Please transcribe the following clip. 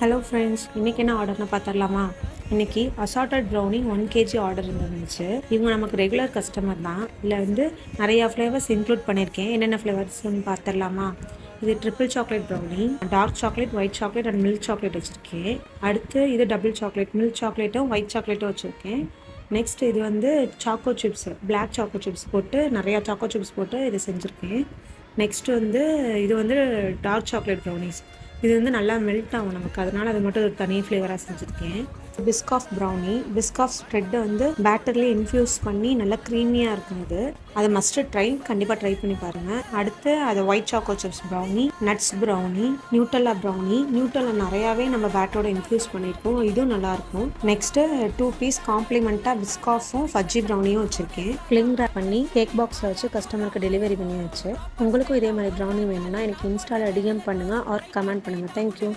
Hello friends, இன்றைக்கி என்ன ஆர்டர்னு பார்த்துடலாமா? இன்றைக்கி அசார்ட்டட் ப்ரௌனி 1 kg ஆர்டர் இருந்துச்சு. இவங்க நமக்கு ரெகுலர் கஸ்டமர் தான். இதில் வந்து நிறையா ஃப்ளேவர்ஸ் இன்க்ளூட் பண்ணியிருக்கேன். என்னென்ன ஃப்ளேவர்ஸ்னு பார்த்துடலாமா? இது triple chocolate brownie, dark chocolate, white chocolate and milk chocolate வச்சுருக்கேன். அடுத்து இது டபுள் சாக்லேட், மில்க் சாக்லேட்டும் ஒயிட் சாக்லேட்டும் வச்சுருக்கேன். நெக்ஸ்ட் இது வந்து choco chips, black choco chips போட்டு நிறையா சாக்கோ சிப்ஸ் போட்டு இது செஞ்சுருக்கேன். நெக்ஸ்ட்டு வந்து இது வந்து டார்க் சாக்லேட் ப்ரௌனிஸ். இது வந்து நல்லா மெல்ட் ஆகும் நமக்கு, அதனால் அது மட்டும் ஒரு தனி ஃப்ளேவராக செஞ்சுருக்கேன். பிஸ்காஃப் ப்ரௌனி, பிஸ்காஃப் ஸ்ப்ரெட்டை வந்து பேட்டர்லேயே இன்ஃப்யூஸ் பண்ணி நல்லா க்ரீமியாக இருக்கும். இது அதை மஸ்ட்டு கண்டிப்பாக ட்ரை பண்ணி பாருங்கள். அடுத்து அது white choco chips brownie, nuts brownie, Nutella brownie. Nutella நிறையாவே நம்ம பேட்டரோட இன்ஃப்யூஸ் பண்ணியிருக்கோம், இதுவும் நல்லாயிருக்கும். நெக்ஸ்ட்டு 2 பீஸ் காம்ப்ளிமெண்ட்டாக பிஸ்காஃபும் ஃபஜ்ஜி ப்ரௌனியும் வச்சுருக்கேன். கிளிங் ரேப் பண்ணி கேக் பாக்ஸில் வச்சு கஸ்டமருக்கு டெலிவரி பண்ணி வச்சு. உங்களுக்கும் இதே மாதிரி ப்ரௌனி வேணும்னா எனக்கு இன்ஸ்டாவில் டிஎம் பண்ணுங்கள் ஆர் கமெண்ட் பண்ணுங்கள். தேங்க்யூ.